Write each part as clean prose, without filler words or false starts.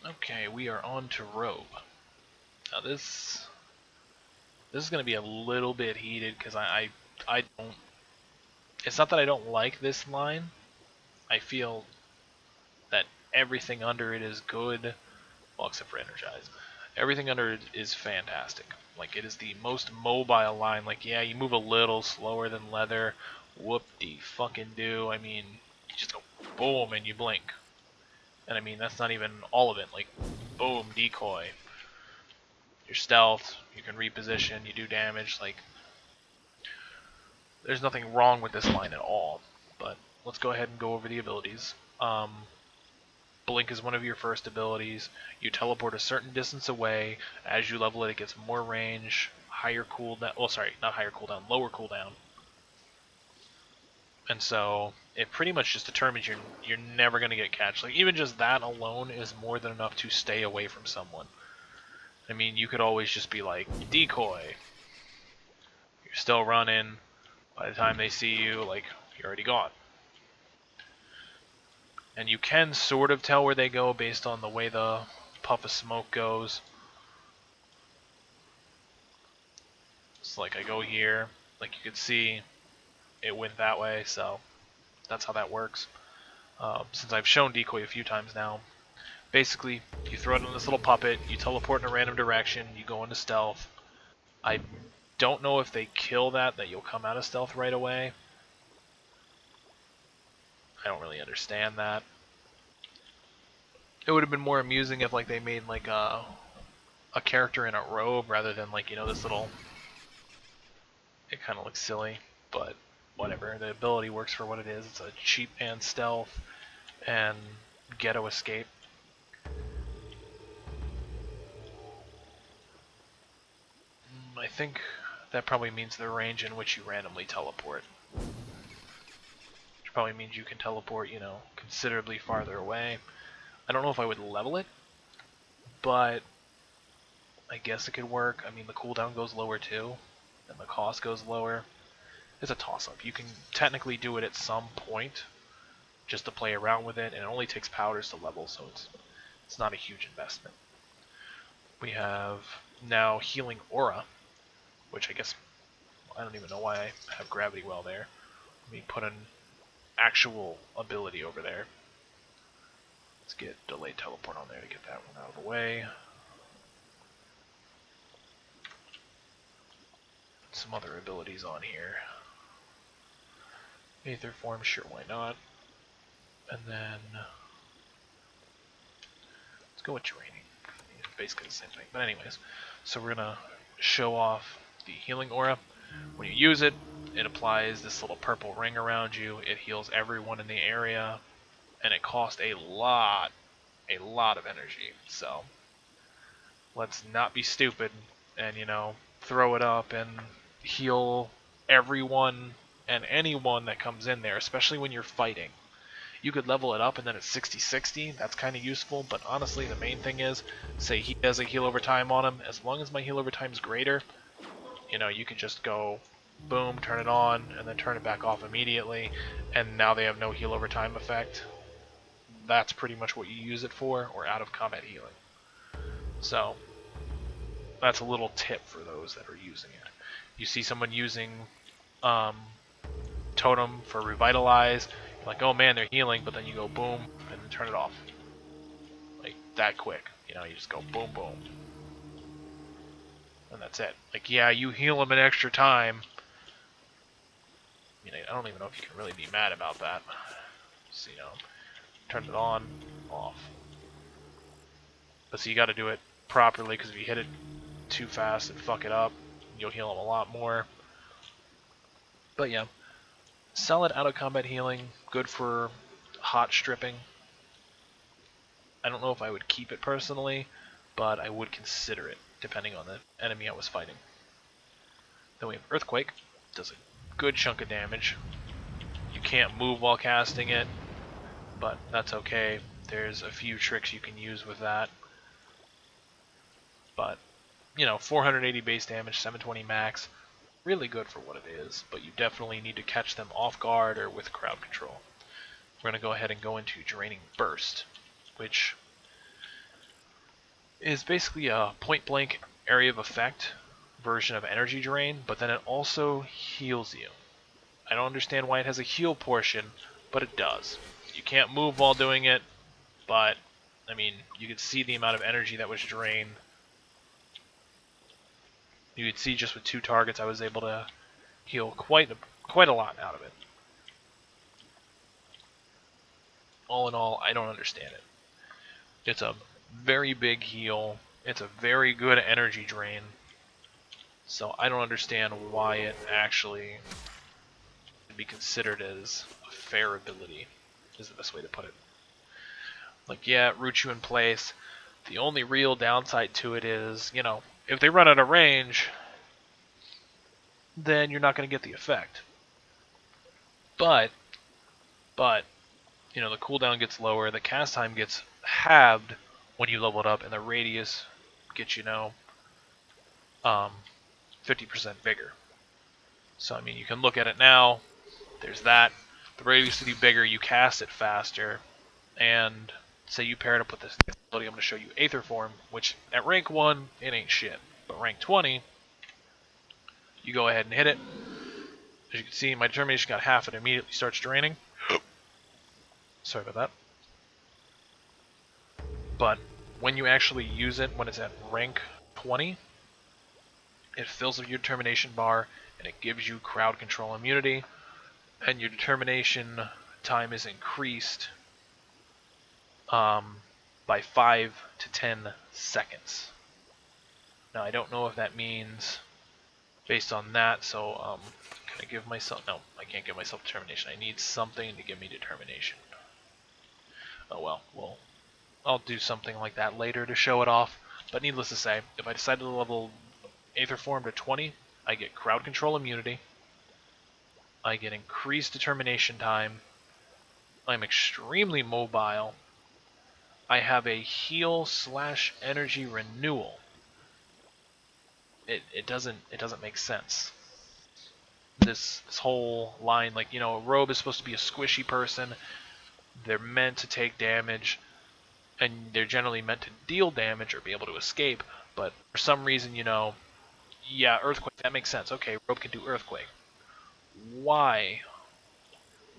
Okay, we are on to Robe. Now this is going to be a little bit heated because I don't. It's not that I don't like this line. I feel that everything under it is good, well, except for Energize. Everything under it is fantastic. Like, it is the most mobile line. Like, yeah, you move a little slower than Leather. Whoop-de-fucking-do. I mean, you just go boom and you blink. And I mean, that's not even all of it. Like, boom, decoy. Your stealth, you can reposition, you do damage. Like, there's nothing wrong with this line at all. But let's go ahead and go over the abilities. Blink is one of your first abilities. You teleport a certain distance away. As you level it, it gets more range, higher cooldown. Well, sorry, not higher cooldown, lower cooldown. And so it pretty much just determines you're never gonna get catched. Like, even just that alone is more than enough to stay away from someone. I mean, you could always just be like, decoy. You're still running. By the time they see you, like, you're already gone. And you can sort of tell where they go based on the way the puff of smoke goes. It's like I go here, like you can see it went that way, so that's how that works. Since I've shown decoy a few times now, basically you throw it on this little puppet, you teleport in a random direction, you go into stealth. I don't know if they kill that you'll come out of stealth right away. I don't really understand that. It would have been more amusing if like they made like a character in a robe rather than like, you know, this little. It kind of looks silly, but whatever. The ability works for what it is. It's a cheap man stealth and ghetto escape. I think that probably means the range in which you randomly teleport. Which probably means you can teleport, you know, considerably farther away. I don't know if I would level it, but I guess it could work. I mean, the cooldown goes lower too, and the cost goes lower. It's a toss-up. You can technically do it at some point, just to play around with it, and it only takes powders to level, so it's not a huge investment. We have now Healing Aura, which I guess, I don't even know why I have Gravity Well there. Let me put an actual ability over there. Let's get Delayed Teleport on there to get that one out of the way. Some other abilities on here. Aether Form, sure, why not? And then let's go with Draining. Basically the same thing. But anyways, so we're gonna show off the Healing Aura. When you use it, it applies this little purple ring around you. It heals everyone in the area, and it costs a lot of energy. So let's not be stupid and, you know, throw it up and heal everyone and anyone that comes in there, especially when you're fighting. You could level it up and then it's 60-60, that's kind of useful, but honestly the main thing is, say he has a heal over time on him, as long as my heal over time is greater, you know, you can just go boom, turn it on, and then turn it back off immediately, and now they have no heal over time effect. That's pretty much what you use it for, or out of combat healing. So that's a little tip for those that are using it. You see someone using Totem for Revitalize, you're like, oh man, they're healing, but then you go boom, and then turn it off. Like, that quick. You know, you just go boom, boom. And that's it. Like, yeah, you heal them an extra time. I mean, I don't even know if you can really be mad about that. So, you know, turn it on, off. But so you gotta do it properly, because if you hit it too fast and fuck it up, you'll heal them a lot more. But yeah, solid out of combat healing, good for hot stripping. I don't know if I would keep it personally, but I would consider it, depending on the enemy I was fighting. Then we have Earthquake, does a good chunk of damage. You can't move while casting it, but that's okay. There's a few tricks you can use with that. But, you know, 480 base damage, 720 max, really good for what it is, but you definitely need to catch them off guard or with crowd control. We're going to go ahead and go into Draining Burst, which is basically a point-blank area of effect version of energy drain, but then it also heals you. I don't understand why it has a heal portion, but it does. You can't move while doing it, but I mean, you could see the amount of energy that was drained. You could see just with 2 targets, I was able to heal quite a lot out of it. All in all, I don't understand it. It's a very big heal. It's a very good energy drain. So I don't understand why it actually would be considered as a fair ability, is the best way to put it. Like, yeah, it roots you in place. The only real downside to it is, you know, if they run out of range, then you're not going to get the effect. But, you know, the cooldown gets lower, the cast time gets halved when you level it up, and the radius gets, you know, 50% bigger. So, I mean, you can look at it now. There's that. The radius to be bigger, you cast it faster. And say you pair it up with this ability, I'm going to show you Aether Form, which at rank 1, it ain't shit. But rank 20, you go ahead and hit it. As you can see, my determination got half, it immediately starts draining. Sorry about that. But when you actually use it, when it's at rank 20, it fills up your determination bar, and it gives you crowd control immunity, and your determination time is increased by 5 to 10 seconds. Now, I don't know if that means based on that, so can I give myself... No, I can't give myself determination. I need something to give me determination. Oh well, I'll do something like that later to show it off. But needless to say, if I decide to level Aether Form to 20, I get crowd control immunity. I get increased determination time. I'm extremely mobile. I have a heal / energy renewal. It doesn't make sense. This whole line, like, you know, a Robe is supposed to be a squishy person. They're meant to take damage, and they're generally meant to deal damage or be able to escape. But for some reason, you know, yeah, Earthquake, that makes sense. Okay, Robe can do Earthquake. Why?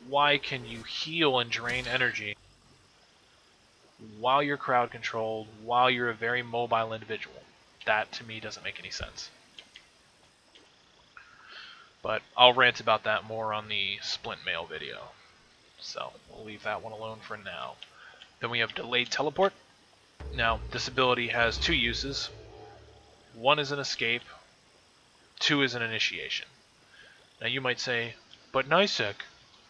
Why can you heal and drain energy while you're crowd controlled, while you're a very mobile individual? That, to me, doesn't make any sense. But I'll rant about that more on the Splint Mail video. So, we'll leave that one alone for now. Then we have Delayed Teleport. Now, this ability has 2 uses. 1 is an escape, 2 is an initiation. Now you might say, but Nysek,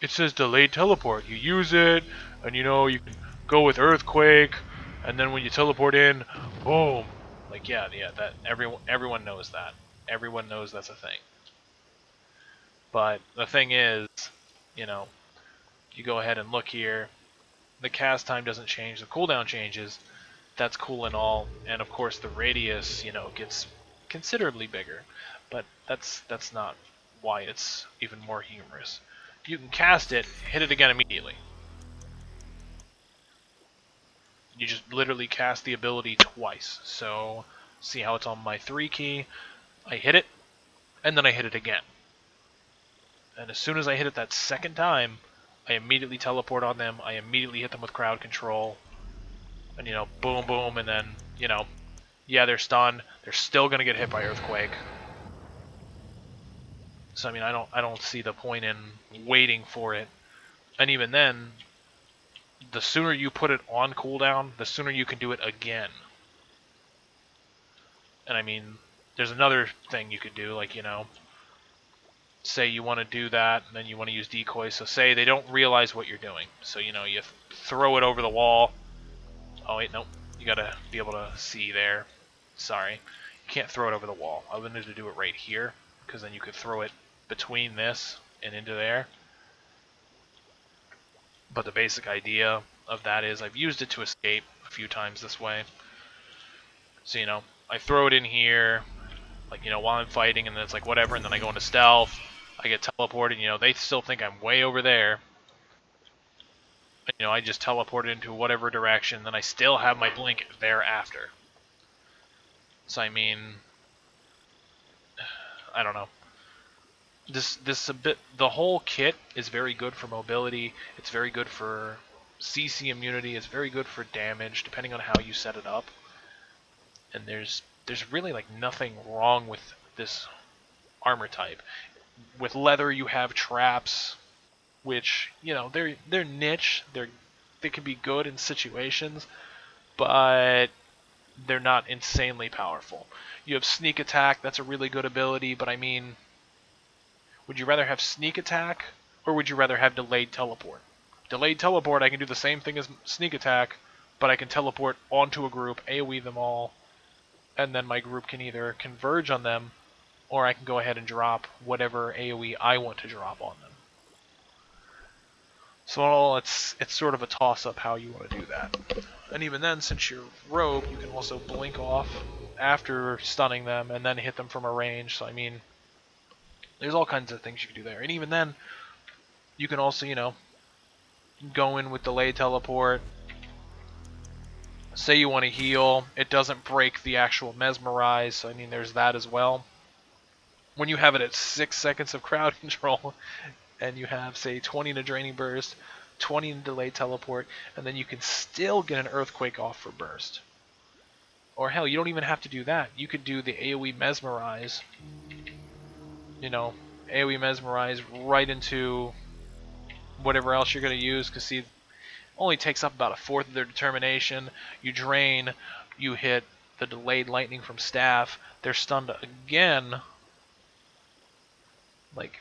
it says Delayed Teleport. You use it, and you know, you can go with Earthquake, and then when you teleport in, boom. Like, yeah, that everyone knows that. Everyone knows that's a thing. But the thing is, you know, you go ahead and look here, the cast time doesn't change, the cooldown changes, that's cool and all, and of course the radius, you know, gets considerably bigger, but that's not why it's even more humorous. You can cast it, hit it again immediately. You just literally cast the ability twice. So, see how it's on my 3 key, I hit it, and then I hit it again. And as soon as I hit it that second time, I immediately teleport on them, I immediately hit them with crowd control, and you know, boom, boom, and then, you know, yeah, they're stunned, they're still gonna get hit by Earthquake. So I mean, I don't see the point in waiting for it. And even then, the sooner you put it on cooldown, the sooner you can do it again. And I mean, there's another thing you could do, like, you know, say you want to do that, and then you want to use decoy. So say they don't realize what you're doing. So, you know, you throw it over the wall. Oh, wait, nope. You gotta be able to see there. Sorry. You can't throw it over the wall. I wanted to do it right here, because then you could throw it between this and into there. But the basic idea of that is I've used it to escape a few times this way. So, you know, I throw it in here, like, you know, while I'm fighting, and then it's like, whatever, and then I go into stealth, I get teleported, you know, they still think I'm way over there. You know, I just teleported into whatever direction, then I still have my blink thereafter. So I mean, I don't know. This a bit. The whole kit is very good for mobility. It's very good for CC immunity. It's very good for damage, depending on how you set it up. And there's really like nothing wrong with this armor type. With leather, you have traps, which they're niche. They can be good in situations, but they're not insanely powerful. You have sneak attack. That's a really good ability, but I mean, would you rather have sneak attack, or would you rather have delayed teleport? Delayed teleport, I can do the same thing as sneak attack, but I can teleport onto a group, AoE them all, and then my group can either converge on them, or I can go ahead and drop whatever AoE I want to drop on them. So it's sort of a toss-up how you want to do that. And even then, since you're Robe, you can also blink off after stunning them, and then hit them from a range, so I mean, there's all kinds of things you can do there. And even then, you can also, go in with delayed teleport. Say you want to heal, it doesn't break the actual mesmerize, so I mean, there's that as well. When you have it at 6 seconds of crowd control, and you have, say, 20 in a draining burst, 20 in delayed teleport, and then you can still get an earthquake off for burst. Or hell, you don't even have to do that. You could do the AoE mesmerize. AoE mesmerize right into whatever else you're going to use, because see, it only takes up about a fourth of their determination. You drain, you hit the delayed lightning from staff, they're stunned again. Like,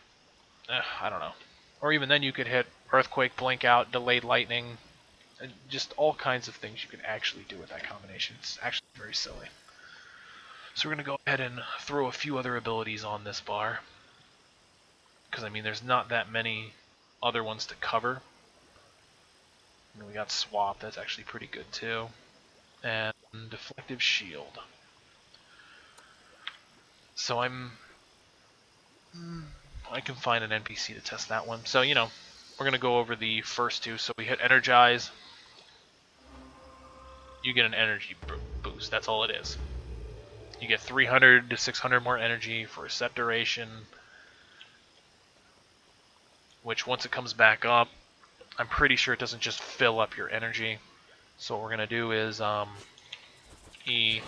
I don't know. Or even then you could hit earthquake, blink out, delayed lightning, and just all kinds of things you can actually do with that combination. It's actually very silly. So we're going to go ahead and throw a few other abilities on this bar, because I mean, there's not that many other ones to cover. And we got swap, that's actually pretty good too. And deflective shield. So I can find an NPC to test that one. So, we're going to go over the first two. So we hit energize. You get an energy boost. That's all it is. You get 300 to 600 more energy for a set duration, which once it comes back up, I'm pretty sure it doesn't just fill up your energy. So what we're going to do is E2.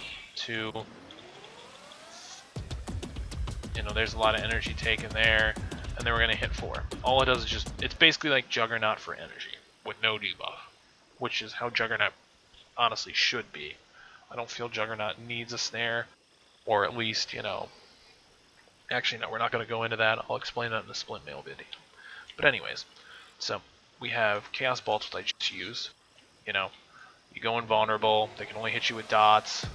There's a lot of energy taken there, and then we're going to hit 4. All it does is it's basically like Juggernaut for energy, with no debuff, which is how Juggernaut honestly should be. I don't feel Juggernaut needs a snare, or at least, actually no, we're not going to go into that. I'll explain that in the split mail video. But anyways, so we have Chaos Bolts, which I just used. You go invulnerable, they can only hit you with dots.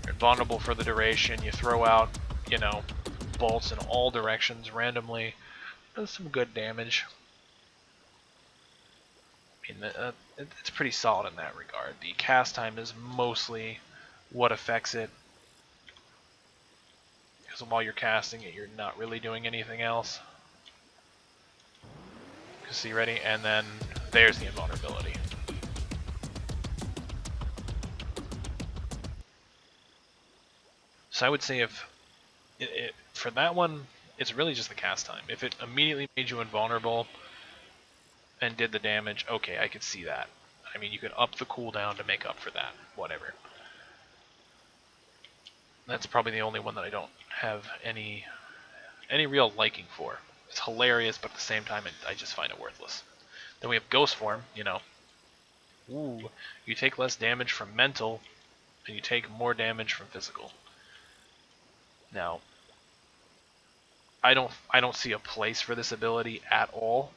You're invulnerable for the duration, you throw out bolts in all directions randomly. Does some good damage. I mean, it's pretty solid in that regard. The cast time is mostly what affects it, because while you're casting it, you're not really doing anything else. See, ready? And then there's the invulnerability. So I would say if for that one, it's really just the cast time. If it immediately made you invulnerable and did the damage, okay, I could see that. I mean, you could up the cooldown to make up for that, whatever. That's probably the only one that I don't have any real liking for. It's hilarious, but at the same time, I just find it worthless. Then we have Ghost Form, Ooh, you take less damage from mental, and you take more damage from physical. Now, I don't see a place for this ability at all,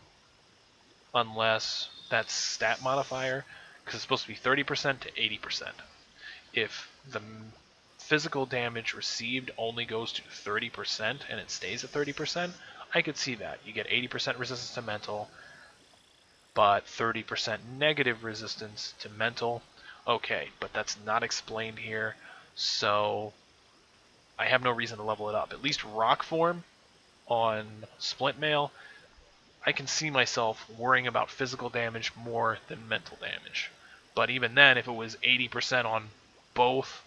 unless that's stat modifier, because it's supposed to be 30% to 80%. If the physical damage received only goes to 30% and it stays at 30%, I could see that. You get 80% resistance to mental, but 30% negative resistance to mental. Okay, but that's not explained here, so I have no reason to level it up. At least Rock Form on Splint Mail, I can see myself worrying about physical damage more than mental damage. But even then, if it was 80% on both,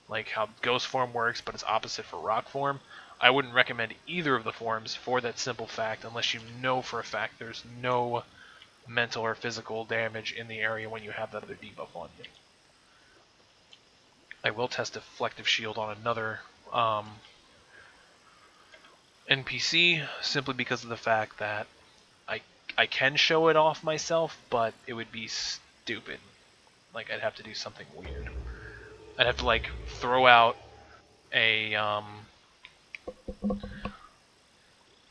like how ghost form works, but it's opposite for rock form. I wouldn't recommend either of the forms for that simple fact, unless you know for a fact there's no mental or physical damage in the area when you have that other debuff on you. I will test Deflective Shield on another NPC, simply because of the fact that I can show it off myself, but it would be stupid. Like, I'd have to do something weird. I'd have to, like, throw out a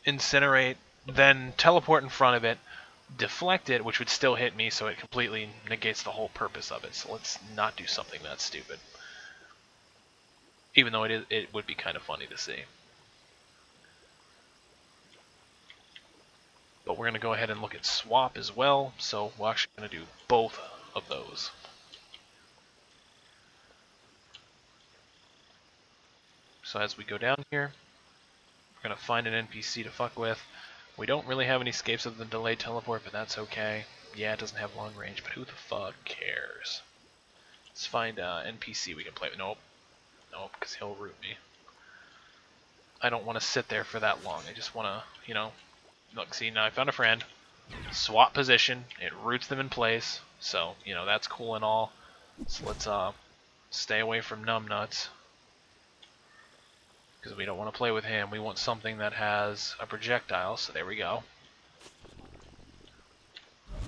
Incinerate, then teleport in front of it, deflect it, which would still hit me, so it completely negates the whole purpose of it. So let's not do something that stupid. Even though it would be kind of funny to see. But we're going to go ahead and look at swap as well, so we're actually going to do both of those. So as we go down here, we're going to find an NPC to fuck with. We don't really have any escapes of the delayed teleport, but that's okay. Yeah, it doesn't have long range, but who the fuck cares? Let's find an NPC we can play with. Nope. Nope, because he'll root me. I don't want to sit there for that long. I just want to, you know... Look, see, now I found a friend. Swap position. It roots them in place. So, you know, that's cool and all. So let's stay away from numbnuts. Because we don't want to play with him. We want something that has a projectile. So there we go.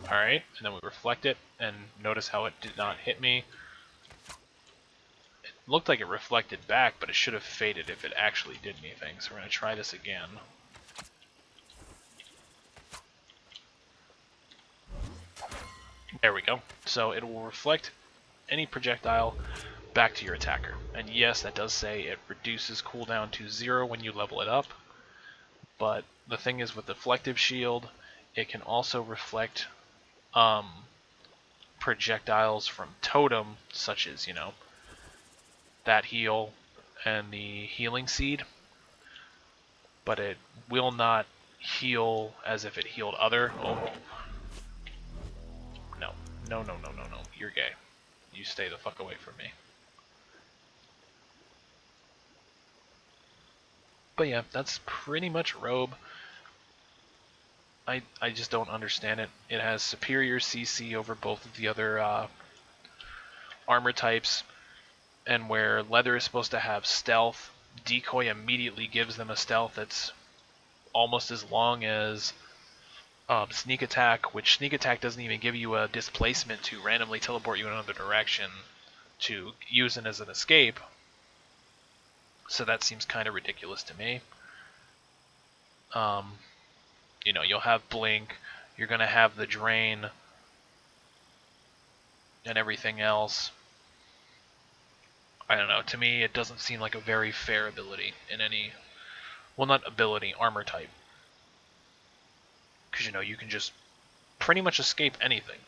Alright, and then we reflect it. And notice how it did not hit me. It looked like it reflected back, but it should have faded if it actually did anything. So we're going to try this again. There we go. So it will reflect any projectile back to your attacker. And yes, that does say it reduces cooldown to 0 when you level it up. But the thing is, with Deflective Shield, it can also reflect projectiles from Totem, such as, you know, that heal and the Healing Seed. But it will not heal as if it healed other... Oh. No. No, no, no, no, no. You're gay. You stay the fuck away from me. But yeah, that's pretty much Robe. I just don't understand it. It has superior CC over both of the other armor types. And where Leather is supposed to have stealth, Decoy immediately gives them a stealth that's almost as long as Sneak Attack, which Sneak Attack doesn't even give you a displacement to randomly teleport you in another direction to use it as an escape. So that seems kind of ridiculous to me. You know, you'll have Blink, you're going to have the Drain, and everything else. I don't know, to me it doesn't seem like a very fair ability in any... Well, not ability, armor type. Because, you know, you can just pretty much escape anything.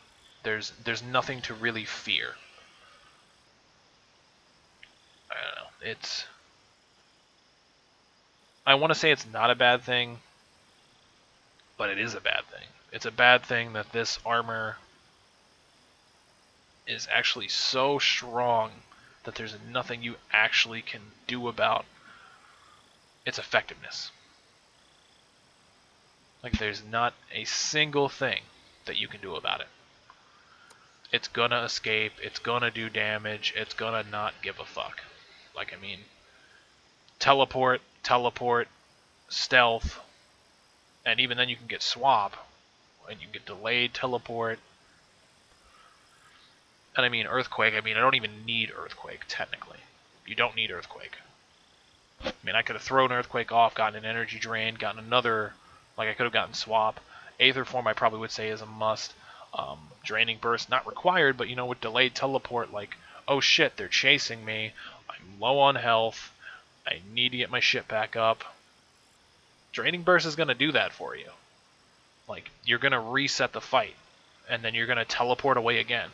There's nothing to really fear. I don't know. It's... I want to say it's not a bad thing, but it is a bad thing. It's a bad thing that this armor is actually so strong that there's nothing you actually can do about its effectiveness. Like, there's not a single thing that you can do about it. It's gonna escape, it's gonna do damage, it's gonna not give a fuck. Like, I mean, teleport, stealth, and even then you can get swap, and you get delayed teleport. And I mean, Earthquake, I don't even need Earthquake, technically. You don't need Earthquake. I mean, I could have thrown Earthquake off, gotten an energy drain, gotten another... Like, I could have gotten swap. Aether Form I probably would say is a must. Draining Burst, not required, but, you know, with delayed teleport, like, oh shit, they're chasing me. I'm low on health. I need to get my shit back up. Draining Burst is going to do that for you. Like, you're going to reset the fight. And then you're going to teleport away again.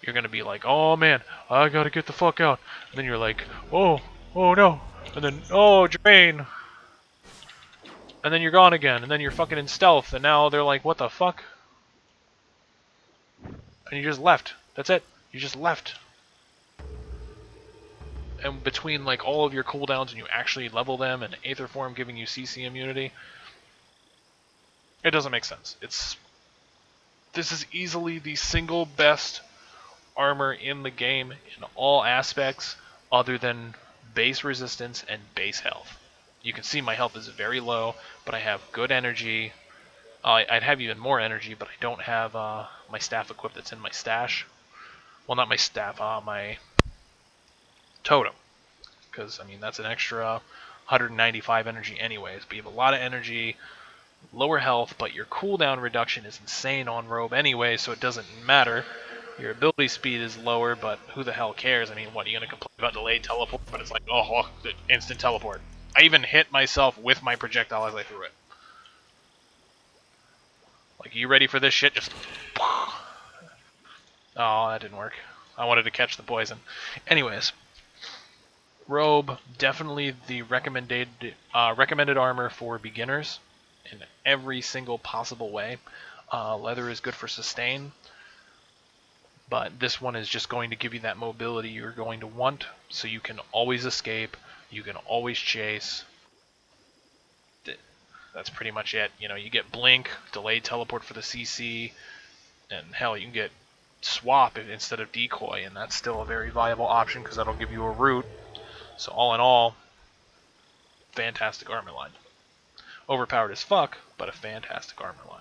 You're going to be like, oh man, I got to get the fuck out. And then you're like, oh no. And then, oh, drain. And then you're gone again, and then you're fucking in stealth, and now they're like, what the fuck? And you just left. That's it. You just left. and between like all of your cooldowns and you actually level them, and Aether Form giving you CC immunity, it doesn't make sense. This is easily the single best armor in the game in all aspects other than base resistance and base health. You can see my health is very low, but I have good energy. I'd have even more energy, but I don't have my staff equipped that's in my stash. Well, not my staff, my totem. Because, I mean, that's an extra 195 energy anyways. But you have a lot of energy, lower health, but your cooldown reduction is insane on Robe anyway, so it doesn't matter. Your ability speed is lower, but who the hell cares? I mean, what, are you going to complain about delayed teleport? But it's like, oh, instant teleport. I even hit myself with my projectile as I threw it. Like, you ready for this shit? Just... Oh, that didn't work. I wanted to catch the poison. Anyways, Robe, definitely the recommended armor for beginners in every single possible way. Leather is good for sustain, but this one is just going to give you that mobility you're going to want, so you can always escape, you can always chase. That's pretty much it. You know, you get Blink, delayed teleport for the CC, and hell, you can get Swap instead of Decoy, and that's still a very viable option because that'll give you a route. So all in all, fantastic armor line. Overpowered as fuck, but a fantastic armor line.